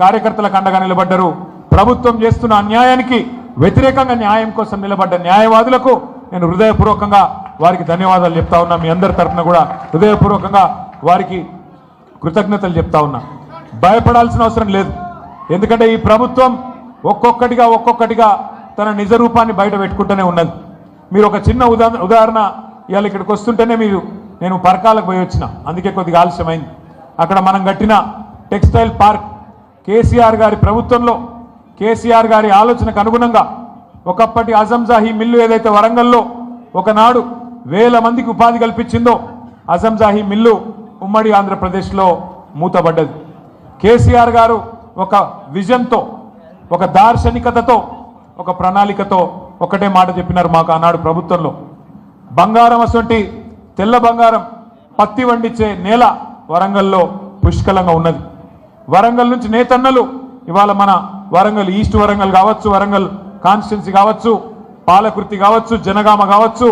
కార్యకర్తలకు అండగా నిలబడ్డారు. ప్రభుత్వం చేస్తున్న అన్యాయానికి వ్యతిరేకంగా న్యాయం కోసం నిలబడ్డ న్యాయవాదులకు నేను హృదయపూర్వకంగా వారికి ధన్యవాదాలు చెప్తా ఉన్నా. మీ అందరి తరఫున కూడా హృదయపూర్వకంగా వారికి కృతజ్ఞతలు చెప్తా ఉన్నా. భయపడాల్సిన అవసరం లేదు. ఎందుకంటే ఈ ప్రభుత్వం ఒక్కొక్కటిగా తన నిజ రూపాన్ని బయట పెట్టుకుంటూనే ఉన్నది. మీరు ఒక చిన్న ఉదాహరణ ఇవాళ ఇక్కడికి వస్తుంటేనే నేను పరకాలకు పోయి వచ్చిన, అందుకే కొద్దిగా ఆలస్యమైంది. అక్కడ మనం కట్టిన టెక్స్టైల్ పార్క్ కేసీఆర్ గారి ప్రభుత్వంలో కేసీఆర్ గారి ఆలోచనకు అనుగుణంగా ఒకప్పటి అజంజాహీ మిల్లు ఏదైతే వరంగల్లో ఒకనాడు 1000 మందికి ఉపాధి కల్పించిందో అజంజాహీ మిల్లు ఉమ్మడి ఆంధ్రప్రదేశ్లో మూతబడ్డది. కేసీఆర్ గారు ఒక విజన్తో, ఒక దార్శనికతతో, ఒక ప్రణాళికతో ఒకటే మాట చెప్పినారు మాకు ఆనాడు ప్రభుత్వంలో. బంగారం అసొంటి తెల్ల బంగారం పత్తి వండించే నేల వరంగల్లో పుష్కలంగా ఉన్నది. వరంగల్ నుంచి నేతన్నలు ఇవాళ మన వరంగల్ ఈస్ట్ వరంగల్ కావచ్చు, వరంగల్ కాన్స్టిట్యున్సీ కావచ్చు, పాలకుర్తి కావచ్చు, జనగామ కావచ్చు,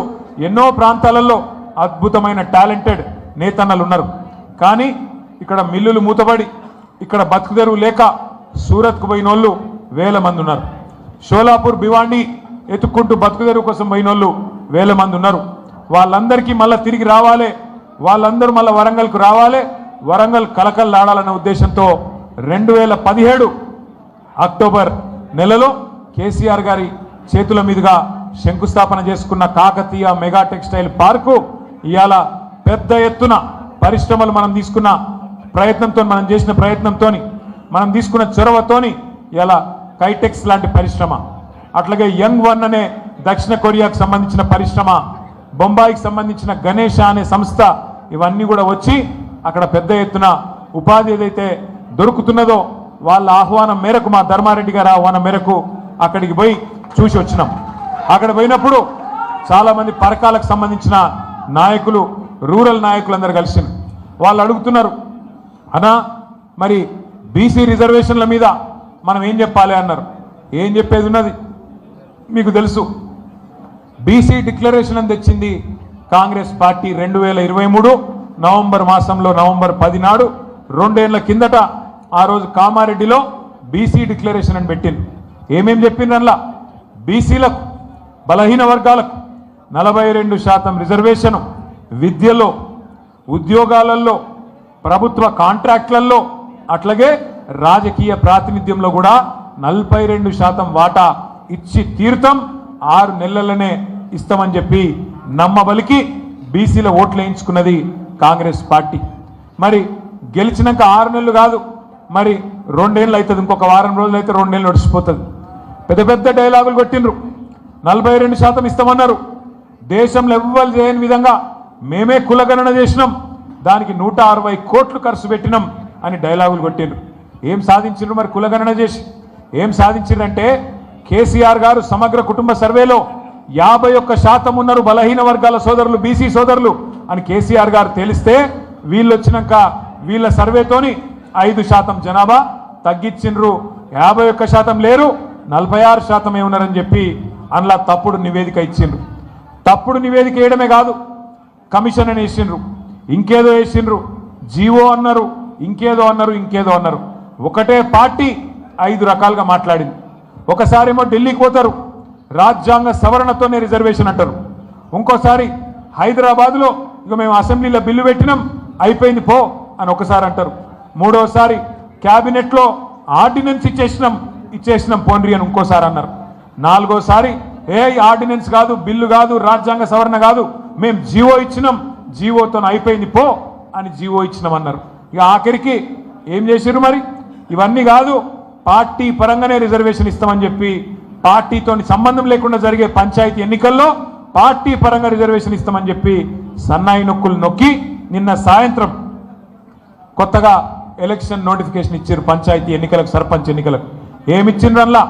ఎన్నో ప్రాంతాలలో అద్భుతమైన టాలెంటెడ్ నేతన్నలు ఉన్నారు. కానీ ఇక్కడ మిల్లులు మూతబడి ఇక్కడ బతుకుదెరువు లేక సూరత్కు పోయిన వాళ్ళు 1000 మంది ఉన్నారు. షోలాపూర్ భివాండి ఎత్తుక్కుంటూ బతుకుదెరువు కోసం పోయిన వాళ్ళు 1000 మంది ఉన్నారు. వాళ్ళందరికీ మళ్ళీ తిరిగి రావాలి, వాళ్ళందరూ మళ్ళీ వరంగల్కు రావాలి, వరంగల్ కలకల్లాడాలన్న ఉద్దేశంతో 2017 అక్టోబర్ నెలలో కేసీఆర్ గారి చేతుల మీదుగా శంకుస్థాపన చేసుకున్న కాకతీయ మెగా టెక్స్టైల్ పార్కు ఇవాళ పెద్ద ఎత్తున పరిశ్రమలు మనం తీసుకున్న ప్రయత్నంతో, మనం చేసిన ప్రయత్నంతో, మనం తీసుకున్న చొరవతోని ఇలా కైటెక్స్ లాంటి పరిశ్రమ, అట్లాగే యంగ్ వన్ అనే దక్షిణ కొరియాకు సంబంధించిన పరిశ్రమ, బొంబాయికి సంబంధించిన గణేష అనే సంస్థ, ఇవన్నీ కూడా వచ్చి అక్కడ పెద్ద ఎత్తున ఉపాధి ఏదైతే దొరుకుతున్నదో వాళ్ళ ఆహ్వానం మేరకు, మా ధర్మారెడ్డి గారి ఆహ్వానం మేరకు అక్కడికి పోయి చూసి వచ్చినాం. అక్కడ పోయినప్పుడు చాలామంది పరకాలకు సంబంధించిన నాయకులు, రూరల్ నాయకులు అందరు కలిసి వాళ్ళు అడుగుతున్నారు, అన్నా మరి బీసీ రిజర్వేషన్ల మీద మనం ఏం చెప్పాలి అన్నారు. ఏం చెప్పేది ఉన్నది మీకు తెలుసు. బీసీ డిక్లరేషన్ అని తెచ్చింది కాంగ్రెస్ పార్టీ 2023 నవంబర్ మాసంలో, నవంబర్ 10 నాడు, 2 ఏళ్ల కిందట ఆ రోజు కామారెడ్డిలో బీసీ డిక్లరేషన్ అని పెట్టింది. ఏమేం చెప్పిండ్రల్లా, బీసీలకు, బలహీన వర్గాలకు 42% రిజర్వేషను, విద్యలో, ఉద్యోగాలలో, ప్రభుత్వ కాంట్రాక్ట్లలో, అట్లాగే రాజకీయ ప్రాతినిధ్యంలో కూడా 42% వాటా ఇచ్చి తీర్థం 6 నెలలనే ఇస్తామని చెప్పి నమ్మబలికి బీసీల ఓట్లు వేయించుకున్నది కాంగ్రెస్ పార్టీ. మరి గెలిచినాక 6 నెలలు కాదు, మరి 2 ఏళ్ళు అవుతుంది, ఇంకొక వారం రోజులు అయితే 2 నెలలు నడిచిపోతుంది. పెద్ద పెద్ద డైలాగులు కొట్టిండ్రు. 42% ఇస్తామన్నారు. దేశంలో ఎవ్వరు చేయని విధంగా మేమే కులగణన చేసినాం, దానికి 160 కోట్లు ఖర్చు పెట్టినాం అని డైలాగులు కొట్టిండ్రు. ఏం సాధించిండ్రు మరి కులగణన చేసి? ఏం సాధించిండ్రంటే కేసీఆర్ గారు సమగ్ర కుటుంబ సర్వేలో 51% ఉన్నారు బలహీన వర్గాల సోదరులు, బీసీ సోదరులు అని కేసీఆర్ గారు తెలిస్తే, వీళ్ళు వచ్చినాక వీళ్ళ సర్వేతోని 5% జనాభా తగ్గించిండ్రు. 51% లేరు, 46% ఉన్నారని చెప్పి అందులో తప్పుడు నివేదిక ఇచ్చిండ్రు. తప్పుడు నివేదిక వేయడమే కాదు, కమిషన్ అని వేసిండ్రు, ఇంకేదో వేసిండ్రు, జీవో అన్నారు, ఇంకేదో అన్నారు. ఒకటే పార్టీ 5 రకాలుగా మాట్లాడింది. ఒకసారేమో ఢిల్లీకి పోతారు, రాజ్యాంగ సవరణతోనే రిజర్వేషన్ అంటారు. ఇంకోసారి హైదరాబాద్లో ఇక మేము అసెంబ్లీలో బిల్లు పెట్టినాం, అయిపోయింది పో అని ఒకసారి అంటారు. మూడోసారి క్యాబినెట్లో ఆర్డినెన్స్ ఇచ్చేసినాం పోండ్రి అని ఇంకోసారి అన్నారు. నాలుగోసారి ఆర్డినెన్స్ కాదు, బిల్లు కాదు, రాజ్యాంగ సవరణ కాదు, మేము జీవో ఇచ్చినాం, జీవోతో అయిపోయింది పో అని జీవో ఇచ్చినాం అన్నారు. ఇక ఆఖరికి ఏం చేసిర్రు మరి? ఇవన్నీ కాదు, పార్టీ పరంగానే రిజర్వేషన్ ఇస్తామని చెప్పి పార్టీతో సంబంధం లేకుండా జరిగే పంచాయతీ ఎన్నికల్లో పార్టీ పరంగా రిజర్వేషన్ ఇస్తామని చెప్పి సన్నాయి నొక్కులు నొక్కి నిన్న సాయంత్రం కొత్తగా ఎలక్షన్ నోటిఫికేషన్ ఇచ్చారు. పంచాయతీ ఎన్నికలకు, సర్పంచ్ ఎన్నికలకు ఏమిచ్చిండ్రల్లా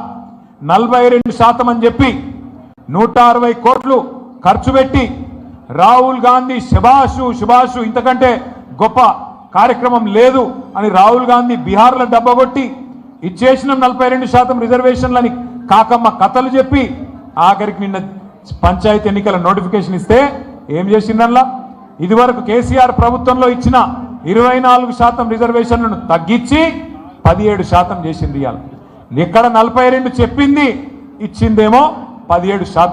42% అని చెప్పి 160 కోట్లు ఖర్చు పెట్టి రాహుల్ గాంధీ శుభాషు ఇంతకంటే గొప్ప కార్యక్రమం లేదు అని రాహుల్ గాంధీ బీహార్లో డబ్బగొట్టి ఇచ్చేసిన 42% రిజర్వేషన్లని కాకమ్మ కథలు చెప్పి ఆఖరికి నిన్న పంచాయతీ ఎన్నికల నోటిఫికేషన్ ఇస్తే ఏం చేసిందల్లా? ఇదివరకు కేసీఆర్ ప్రభుత్వంలో ఇచ్చిన 24% రిజర్వేషన్లను తగ్గించి 17% చేసింది ఇవాళ. ఎక్కడ 42 చెప్పింది ఇచ్చిందేమో 17%.